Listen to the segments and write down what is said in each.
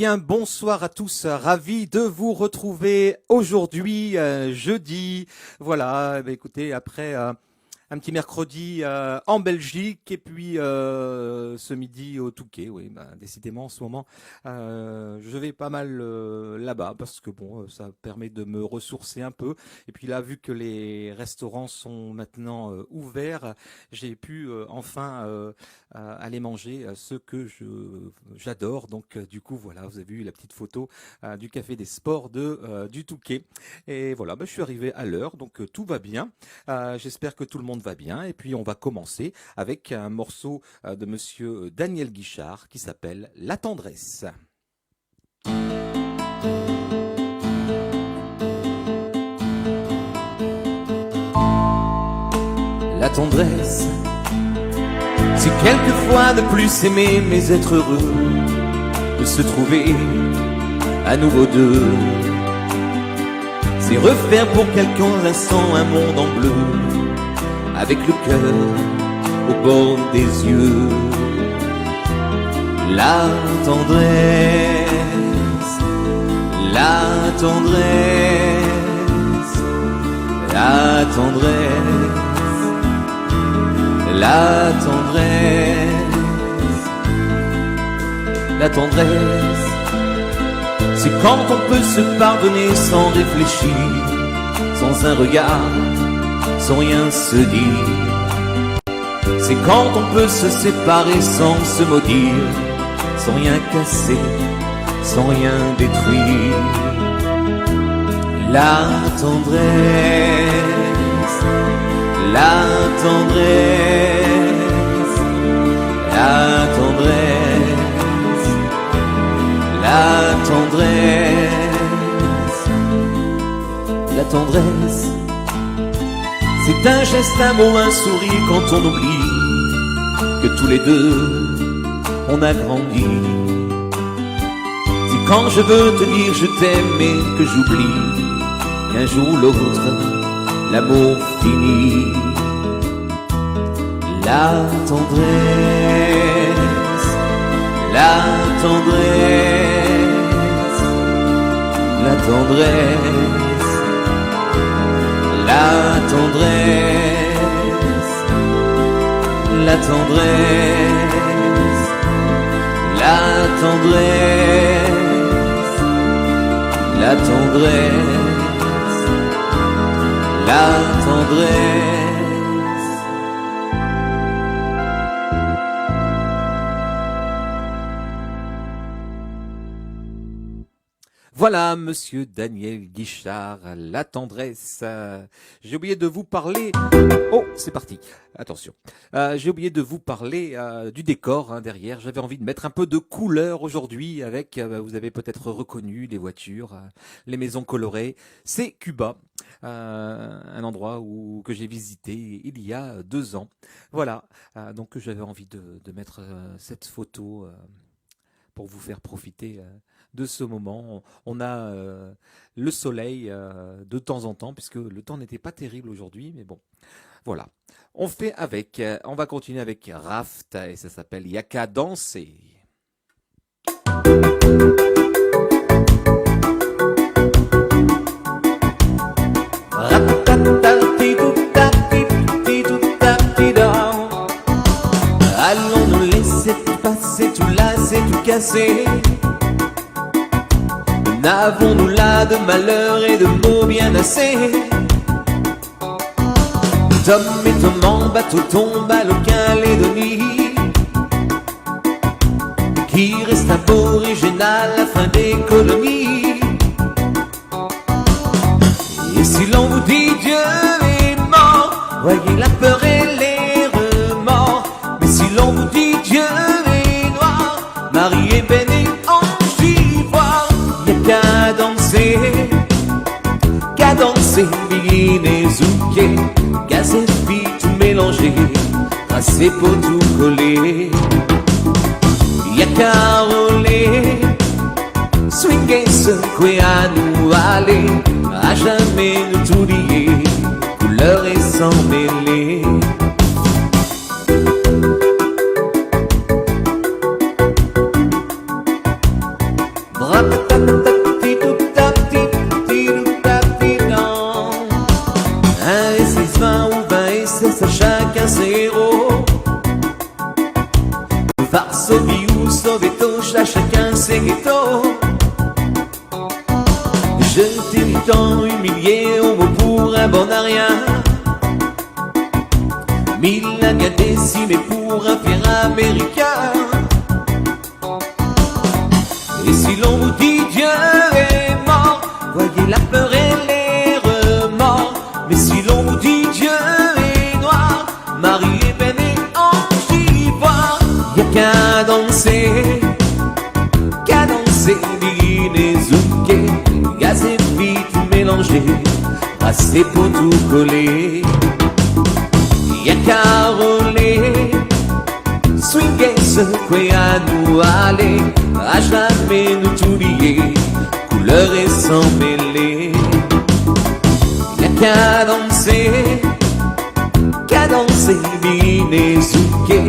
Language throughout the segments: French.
bien, bonsoir à tous. Ravi de vous retrouver aujourd'hui, jeudi. Voilà, écoutez, après un petit mercredi en Belgique et puis ce midi au Touquet. Oui, décidément en ce moment, je vais pas mal là-bas parce que bon, ça permet de me ressourcer un peu. Et puis là, vu que les restaurants sont maintenant ouverts, j'ai pu enfin aller manger ce que j'adore. Donc du coup, voilà, vous avez vu la petite photo du Café des Sports du Touquet. Et voilà, je suis arrivé à l'heure, donc tout va bien. J'espère que tout le monde va bien. Et puis on va commencer avec un morceau de monsieur Daniel Guichard qui s'appelle La Tendresse. La tendresse, c'est quelquefois de plus aimer mais être heureux, de se trouver à nouveau deux. C'est refaire pour quelqu'un l'instant un monde en bleu, avec le cœur au bord des yeux. La tendresse, la tendresse, la tendresse, la tendresse, la tendresse, c'est quand on peut se pardonner sans réfléchir, sans un regard, sans rien se dire. C'est quand on peut se séparer sans se maudire, sans rien casser, sans rien détruire. La tendresse, la tendresse, la tendresse, la tendresse, la tendresse, c'est un geste, un mot, un sourire quand on oublie que tous les deux on a grandi. C'est quand je veux te dire je t'aime et que j'oublie qu'un jour ou l'autre l'amour finit. La tendresse, la tendresse, la tendresse, la tendresse, la tendresse, la tendresse, la tendresse, la tendresse. Voilà, monsieur Daniel Guichard, La Tendresse. J'ai oublié de vous parler... Oh, c'est parti. Attention. J'ai oublié de vous parler du décor derrière. J'avais envie de mettre un peu de couleur aujourd'hui avec, vous avez peut-être reconnu les voitures, les maisons colorées. C'est Cuba, un endroit que j'ai visité il y a 2 ans. Voilà, donc j'avais envie de mettre cette photo pour vous faire profiter de ce moment. On a le soleil de temps en temps, puisque le temps n'était pas terrible aujourd'hui, mais bon, voilà. On va continuer avec Raft, et ça s'appelle Yaka danser. Allons nous laisser tout passer, tout lasser, tout casser. N'avons-nous là de malheur et de mots bien assez? Tom et Tom en bateau tombent à l'Ocalédonie, qui reste aboriginal à la fin des colonies. Et si l'on vous dit Dieu est mort, voyez la peur et les remords. Mais si l'on vous dit Dieu est noir, Marie est bénie ange d'ivoire. Y'a qu'à danser, biguine et zouké, gazette, vie tout mélangé, tracé pour tout coller. Y'a qu'à rouler, swinguer, secouer à nous aller, à jamais nous oublier, couleur et sans mêler. reproche à chacun ses ghettos. Je t'ai tant humilié au mot pour un bon à rien. Milan a décimé pour un fier américain. Et si l'on vous dit Dieu est mort, voyez la peur et les remords. Mais si l'on vous dit Dieu est noir, Marie est peine et ange d'ivoire. Y'a qu'à danser Biguine Zouké, gaz et vite mélangé, assez pour tout coller. Y'a qu'à rouler, swinguer, secouer à nous aller, à jamais nous oublier, couleur et sans mêler. Y'a qu'à danser Biguine Zouké,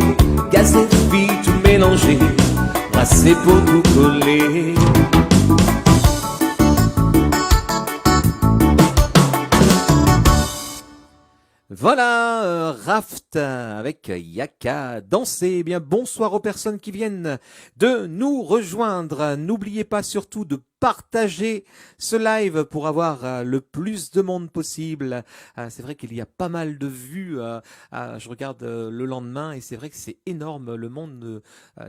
gaz et vite mélangé, assez pour tout coller. Voilà, Raft avec Yaka danser. Eh bien, bonsoir aux personnes qui viennent de nous rejoindre. N'oubliez pas surtout de partager ce live pour avoir le plus de monde possible. C'est vrai qu'il y a pas mal de vues. Je regarde le lendemain et c'est vrai que c'est énorme le monde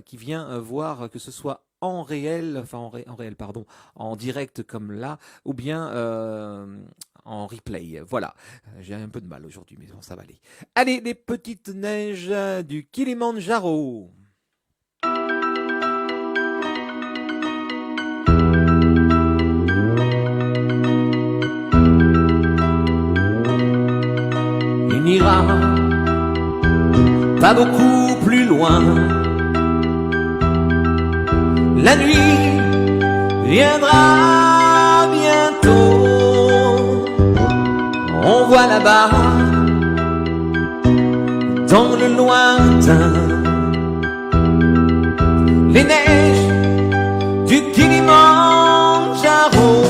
qui vient voir, que ce soit en réel, enfin en réel, pardon, en direct comme là, ou bien en replay. Voilà, j'ai un peu de mal aujourd'hui, mais bon, ça va aller. Allez, les petites neiges du Kilimandjaro. Il n'ira pas beaucoup plus loin. La nuit viendra bientôt. On voit là-bas, dans le lointain, les neiges du Kilimandjaro.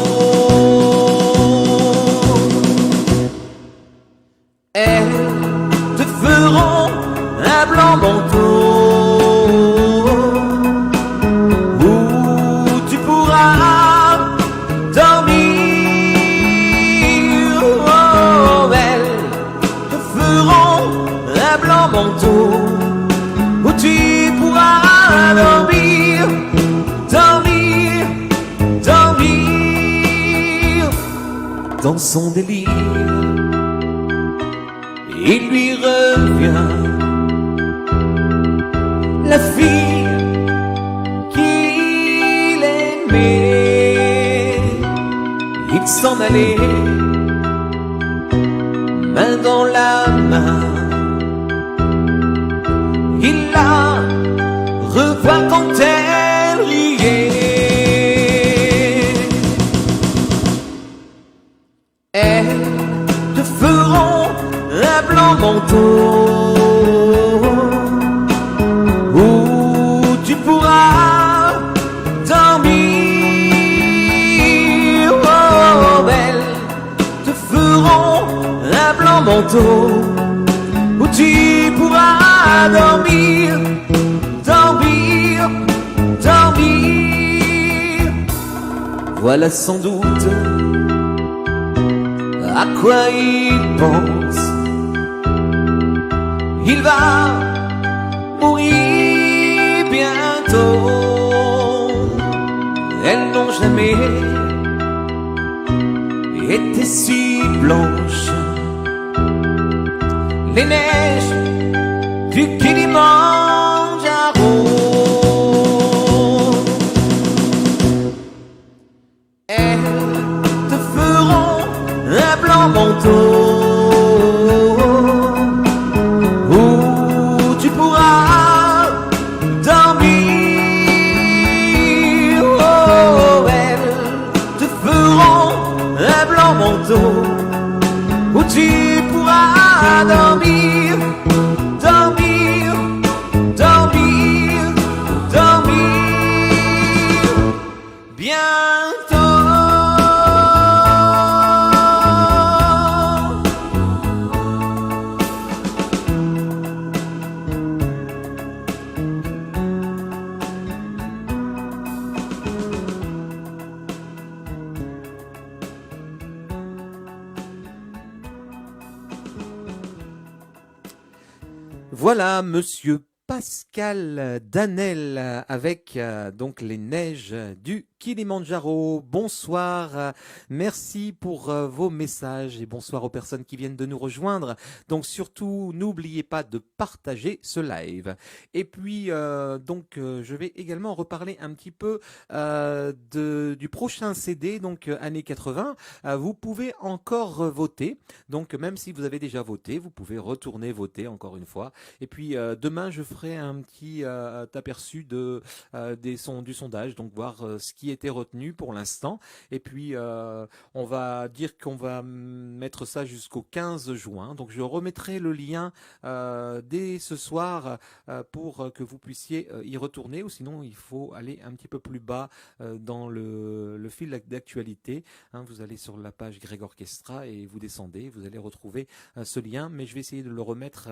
Elles te feront un blanc manteau où tu pourras dormir. Oh, elles te feront un blanc manteau où tu pourras dormir, dormir, dormir dans son délire. Il lui revient la fille qu'il aimait. Il s'en allait, main dans la main. Il la revoit quand elle riait. Elles te feront un blanc manteau où tu pourras dormir. Oh, elles te feront un blanc manteau où tu pourras dormir, dormir, dormir. Voilà sans doute à quoi il pense. Il va mourir bientôt. Elles n'ont jamais été si blanches. Les neiges du Kilimandjaro. Elles te feront un blanc manteau où tu pourras dormir. Oh, elles te feront un blanc manteau où tu pourras dormir, dormir, dormir, dormir bientôt. Voilà, monsieur Pascal Danel avec donc les neiges du Kilimandjaro. Bonsoir, merci pour vos messages et bonsoir aux personnes qui viennent de nous rejoindre. Donc surtout, n'oubliez pas de partager ce live. Et puis je vais également reparler un petit peu du prochain CD, donc années 80. Vous pouvez encore voter. Donc même si vous avez déjà voté, vous pouvez retourner voter encore une fois. Et puis demain, je ferai un petit aperçu du sondage, donc voir ce qui était retenu pour l'instant. Et puis, on va dire qu'on va mettre ça jusqu'au 15 juin. Donc, je remettrai le lien dès ce soir pour que vous puissiez y retourner. Ou sinon, il faut aller un petit peu plus bas dans le fil d'actualité. Vous allez sur la page Greg Orchestra et vous descendez. Vous allez retrouver ce lien. Mais je vais essayer de le remettre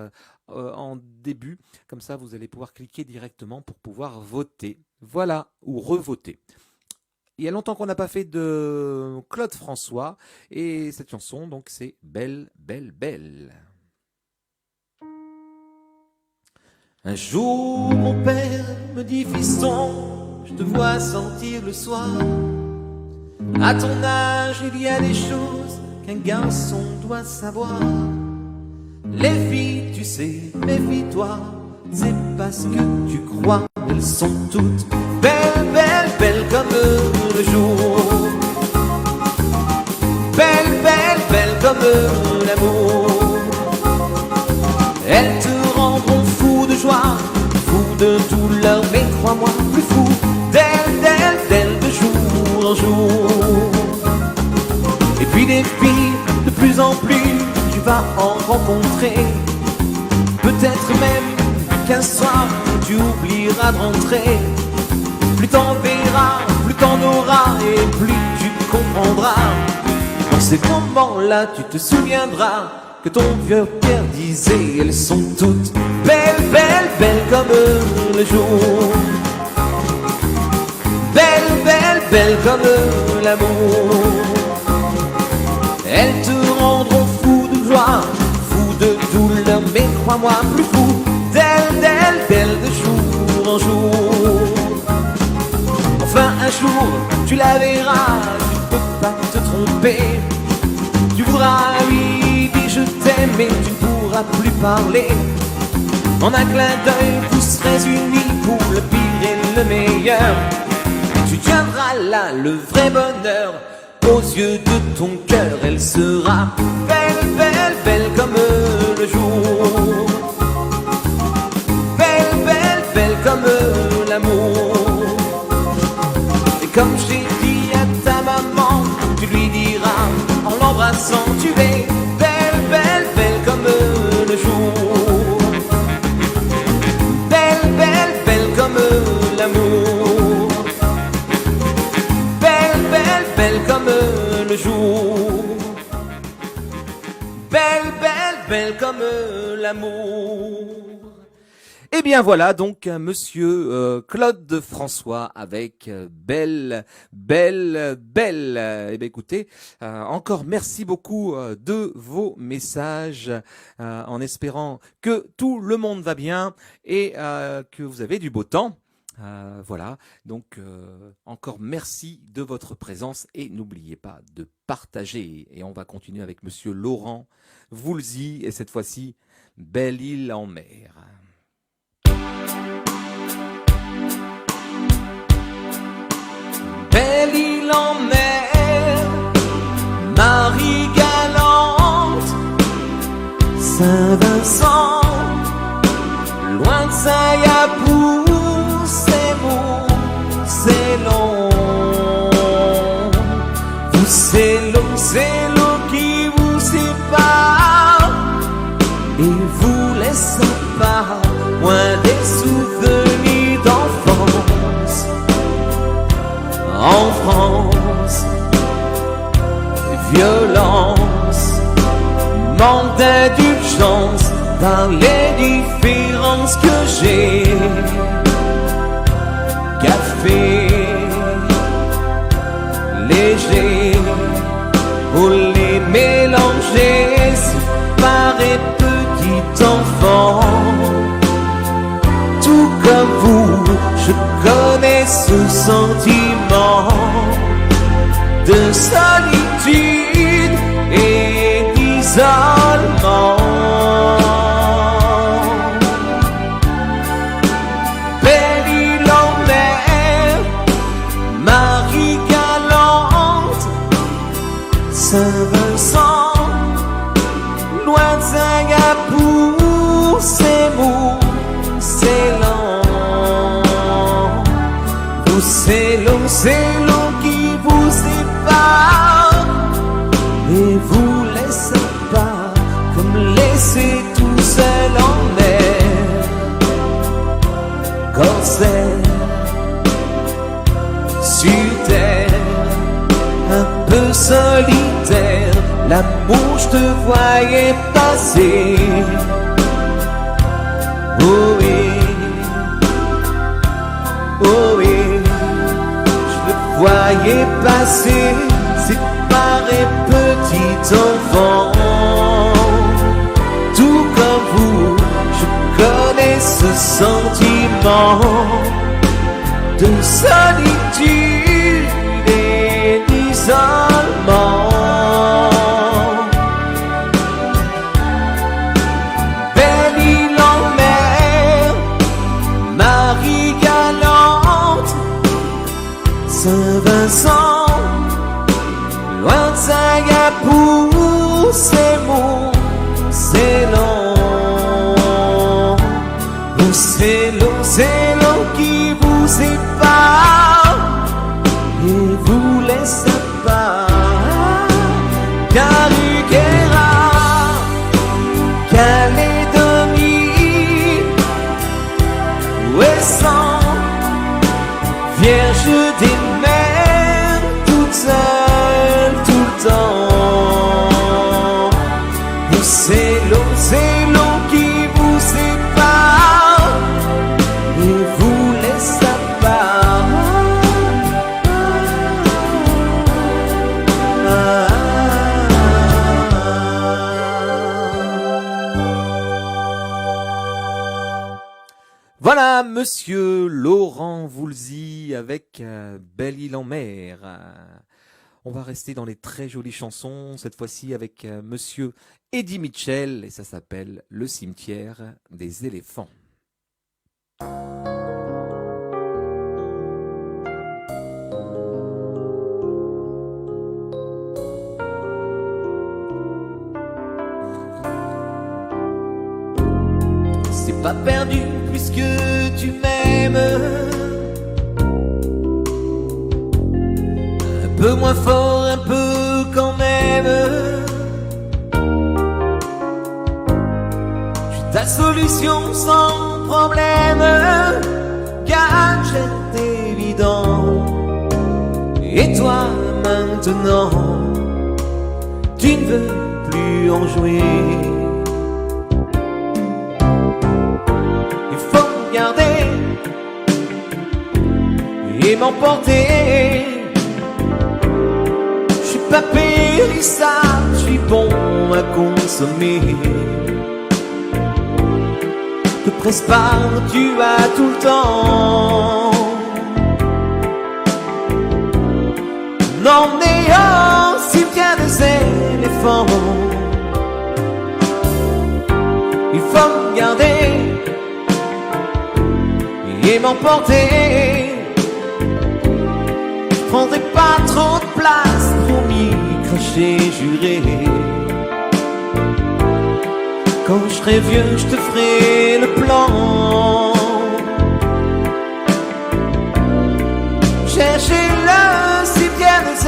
en début. Comme ça, vous allez pouvoir cliquer directement pour pouvoir voter. Voilà, ou revoter. Il y a longtemps qu'on n'a pas fait de Claude François et cette chanson, donc c'est Belle, belle, belle. Un jour, mon père me dit, fiston, je te vois sortir le soir. À ton âge, il y a des choses qu'un garçon doit savoir. Les filles, tu sais, méfie-toi, c'est parce que tu crois, elles sont toutes belles, belles, belles comme le jour. Belles, belles, belles comme l'amour. Elles te rendront fou de joie, fou de douleur, mais crois-moi, plus fou d'elles, d'elles, d'elles, de jour en jour. Et puis des filles, de plus en plus, tu vas en rencontrer. Peut-être même qu'un soir tu oublieras de rentrer. Plus t'en verras, plus t'en auras et plus tu comprendras. Dans ces moments-là, tu te souviendras que ton vieux père disait, elles sont toutes belles, belles, belles comme le jour. Belles, belles, belles comme l'amour. Elles te rendront fou de joie, fou de douleur, mais crois-moi, plus fou d'elle, d'elle, d'elle, de jour en jour. Enfin un jour, tu la verras, tu ne peux pas te tromper. Tu voudras lui dire je t'aime, mais tu ne pourras plus parler. En un clin d'œil, vous serez unis pour le pire et le meilleur. Tu tiendras là le vrai bonheur. Aux yeux de ton cœur, elle sera belle, belle, belle comme le jour. Belle, belle, belle comme l'amour. Et comme j'ai dit à ta maman, tu lui diras en l'embrassant, tu es belle, belle, belle comme le jour. Belle, belle, belle comme l'amour. Belle, belle, belle comme le jour. Belle, belle, belle comme l'amour. Et bien voilà donc monsieur Claude François avec Belle, belle, belle. Eh bien écoutez, encore merci beaucoup de vos messages en espérant que tout le monde va bien et que vous avez du beau temps. Voilà, donc encore merci de votre présence et n'oubliez pas de partager. Et on va continuer avec monsieur Laurent Voulzy et cette fois-ci Belle-Île en mer. Belle-Île en mer, Marie galante, Saint-Vincent, loin de Saint-Yapou, c'est beau, c'est long. C'est l'eau qui vous sépare et vous laisse pas loin des souvenirs d'enfance. En France, violence, manque d'indulgence dans les différences que j'ai. Café léger, pour les mélanger, séparer petit enfant. comme vous, je connais ce sentiment de solitude et d'isolement. Belle île en mer, Marie galante, Saint-Vincent, loin de Singapour, c'est mou, c'est lent. C'est l'eau qui vous sépare et vous laisse pas comme laissé tout seul en mer. Corsaire sur terre, un peu solitaire, l'amour je te voyais passer. Oh oui, oh oui, je le voyais passer, séparé petit enfant. Tout comme vous, je connais ce sentiment de solitude et d'isolement. Belle île en mer, Marie galante, Saint-Vincent, loin de Singapour, c'est mou, c'est lent. C'est l'eau qui vous sépare et vous laisse pas. Cariguera, Calédonie, Ouessant, Vierge des mers, toute seule tout le temps. C'est l'eau qui vous sépare et vous laisse à part. Voilà, monsieur Laurent Voulzy avec Belle île en mer. On va rester dans les très jolies chansons, cette fois-ci avec monsieur Eddie Mitchell, et ça s'appelle Le cimetière des éléphants. C'est pas perdu puisque tu m'aimes. Un peu moins fort, un peu quand même. Je suis ta solution sans problème. Gadget évident. Et toi maintenant, tu ne veux plus en jouer. Garder et m'emporter. Je suis pas périssable, je suis bon à consommer. Te presse pas, tu as tout le temps. N'emmener au cimetière des éléphants. Il faut me garder et m'emporter. Je prendrai pas trop de place, promis, craché, juré. Quand je serai vieux, je te ferai le plan. Chercher le cimetière des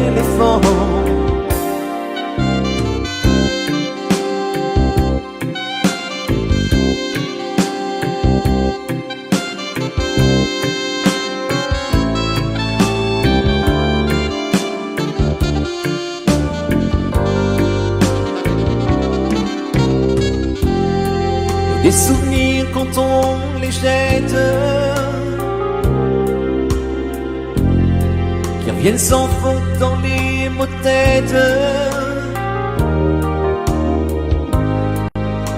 éléphants. Des souvenirs quand on les jette, qui reviennent sans faute dans les mots-têtes.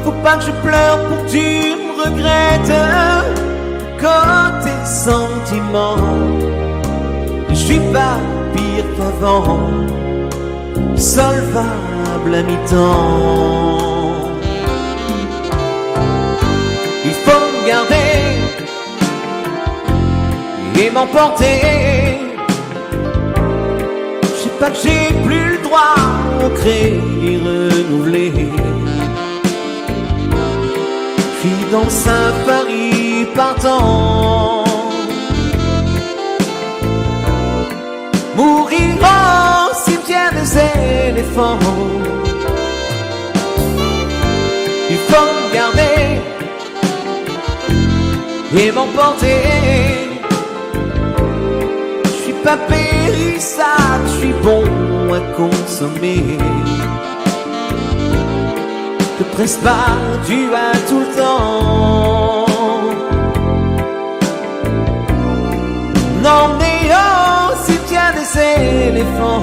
Faut pas que je pleure pour que tu me regrettes. sentiment. Je suis pas pire qu'avant, solvable à mi-temps. Il faut me garder et m'emporter. Je sais pas que j'ai plus le droit au crédit renouvelé. Je suis dans le safari partant, mourir au cimetière des éléphants. Il faut me garder et m'emporter. Je suis pas périssable, je suis bon à consommer. Te presse pas, tu as tout le temps. Non mais oh, si tu as des éléphants.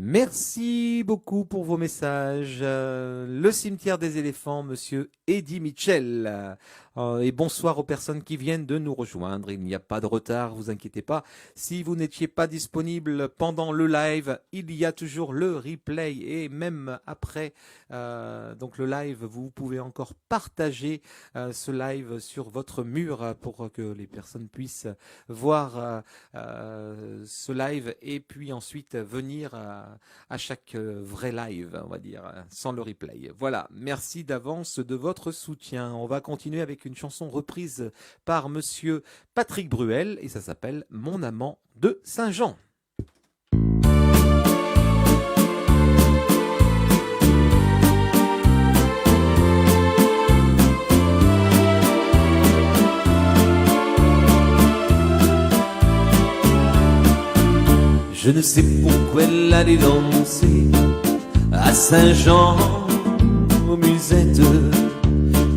Merci beaucoup pour vos messages. Le cimetière des éléphants, monsieur Eddie Mitchell. Et bonsoir aux personnes qui viennent de nous rejoindre. Il n'y a pas de retard, vous inquiétez pas. Si vous n'étiez pas disponible pendant le live, il y a toujours le replay. Et même après donc le live, vous pouvez encore partager ce live sur votre mur pour que les personnes puissent voir ce live et puis ensuite venir à chaque vrai live, on va dire, sans le replay. Voilà, merci d'avance de votre soutien. On va continuer avec une chanson reprise par monsieur Patrick Bruel et ça s'appelle « Mon amant de Saint-Jean ». Je ne sais pourquoi elle allait danser à Saint-Jean aux musettes.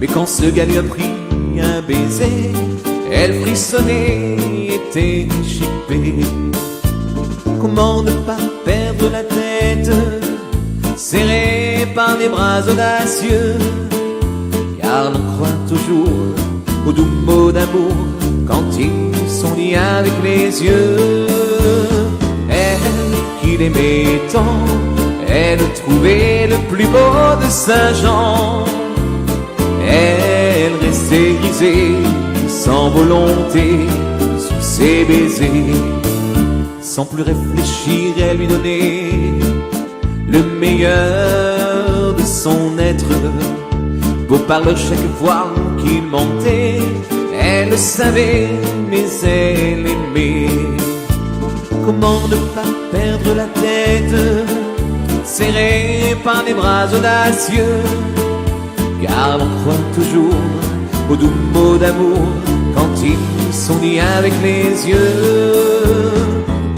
Mais quand ce gars lui a pris un baiser, elle frissonnait, était chippée. Comment ne pas perdre la tête, serrée par des bras audacieux, car l'on croit toujours aux doux mots d'amour quand ils sont liés avec les yeux. Elle qu'il aimait tant, elle trouvait le plus beau de Saint-Jean. Elle restait grisée, sans volonté, sous ses baisers. Sans plus réfléchir, elle lui donnait le meilleur de son être. Beau parleur chaque fois qu'il mentait, elle le savait, mais elle aimait. Comment ne pas perdre la tête, serrée par les bras audacieux, car on croit toujours aux doux mots d'amour quand ils sont liés avec les yeux.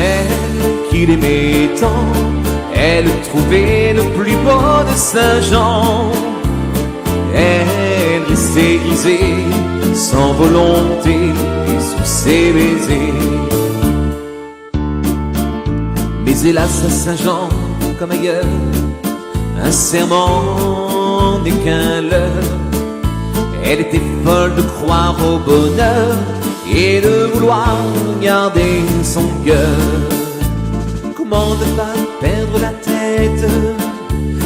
Elle qu'il aimait tant, elle trouvait le plus beau de Saint-Jean. Elle restait grisée, sans volonté, sous ses baisers. Mais hélas à Saint-Jean, comme ailleurs, un serment n'est qu'un leurre. Elle était folle de croire au bonheur et de vouloir garder son cœur. Comment ne pas perdre la tête,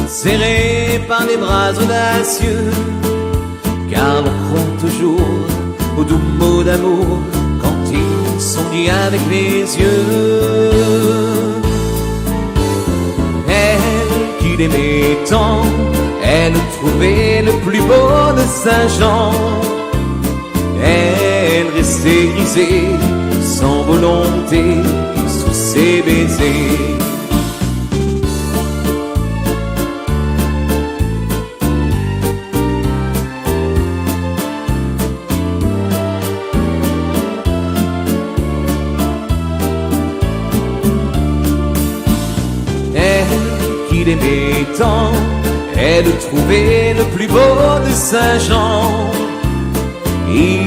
serrée par les bras audacieux, car on croit toujours aux doux mots d'amour quand ils sont liés avec les yeux. Elle qu'il aimait tant, elle trouvait le plus beau de Saint-Jean. Elle brisé, sans volonté, sous ses baisers. Qu'il aimait tant, elle trouvait le plus beau de Saint-Jean. Il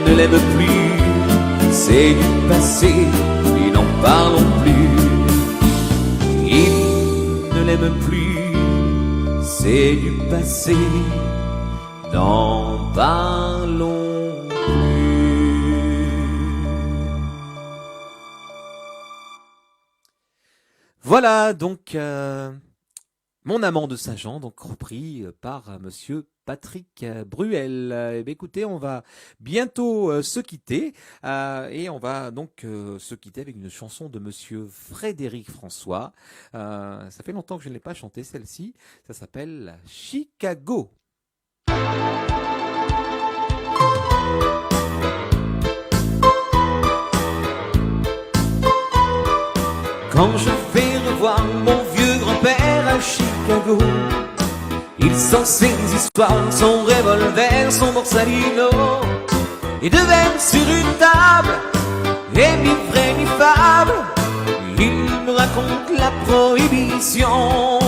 ne l'aime plus, c'est du passé, et n'en parlons plus. Il ne l'aime plus, c'est du passé, n'en parlons plus. Voilà donc Mon amant de Saint-Jean, donc repris par monsieur Patrick Bruel. Eh bien, écoutez, on va bientôt se quitter et on va donc se quitter avec une chanson de monsieur Frédéric François. Ça fait longtemps que je ne l'ai pas chantée, celle-ci. Ça s'appelle Chicago. Quand je vais revoir mon vieux grand-père à Chicago, il sent ses histoires, son revolver, son borsalino, et de verre sur une table, et mi vrai mi fable, il me raconte la prohibition.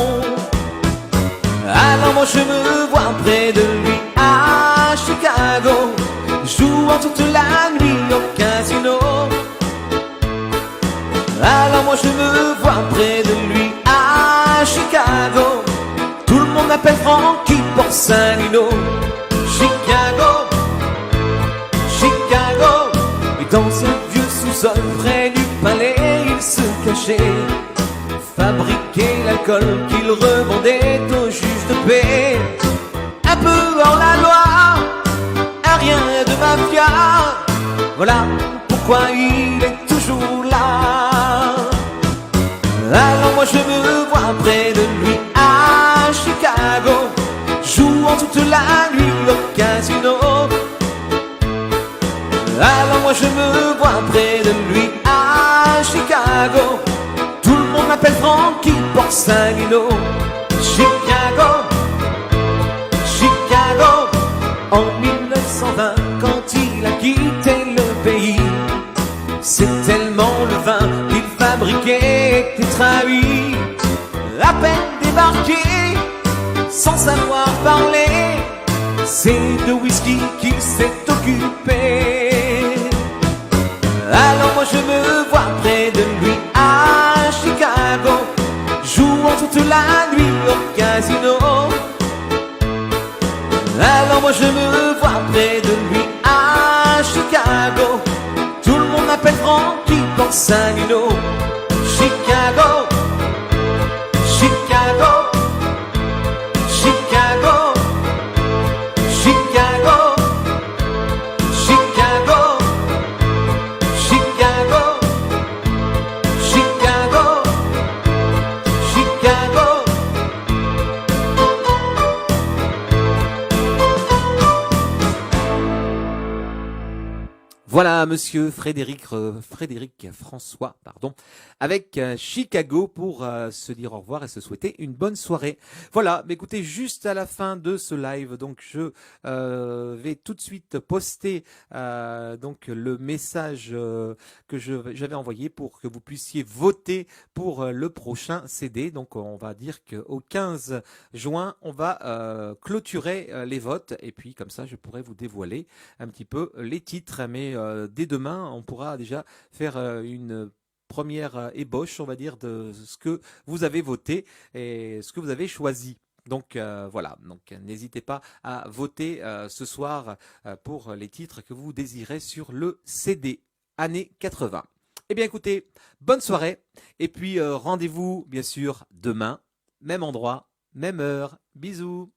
Alors moi je me vois près de lui à Chicago, jouant toute la nuit au casino. Alors moi je me vois près de lui à Chicago, tout le monde m'appelle Frankie Borsalino. Chicago, Chicago, et dans un vieux sous-sol près du palais il se cachait, fabriquait l'alcool qu'il revendait au juge de paix. Un peu hors la loi, un rien de mafia, voilà pourquoi il est toujours là. Alors moi je me vois près de lui à Chicago, jouant toute la nuit au casino. Alors moi je me vois près de lui à Chicago, tout le monde m'appelle Frankie Borsalino. Chicago, Chicago, en 1920 quand il a quitté le pays, c'est tellement le vin qu'il fabriquait était trahi. À peine débarqué, sans savoir parler, c'est de whisky qu'il s'est occupé. Alors moi je me vois près de lui à Chicago, jouant toute la nuit au casino. Alors moi je me vois près de lui à Chicago, tout le monde m'appelle Frankie Borsalino. Chicago, Chicago, Chicago, Chicago, Chicago, Chicago, Chicago, Chicago. Voilà, monsieur Frédéric François, pardon, avec Chicago pour se dire au revoir et se souhaiter une bonne soirée. Voilà, mais écoutez, juste à la fin de ce live, donc je vais tout de suite poster donc le message que j'avais envoyé pour que vous puissiez voter pour le prochain CD. Donc on va dire qu'au 15 juin, on va clôturer les votes et puis comme ça, je pourrai vous dévoiler un petit peu les titres, mais dès demain, on pourra déjà faire une première ébauche, on va dire, de ce que vous avez voté et ce que vous avez choisi. Donc voilà, donc n'hésitez pas à voter ce soir pour les titres que vous désirez sur le CD années 80. Eh bien écoutez, bonne soirée et puis rendez-vous bien sûr demain, même endroit, même heure. Bisous.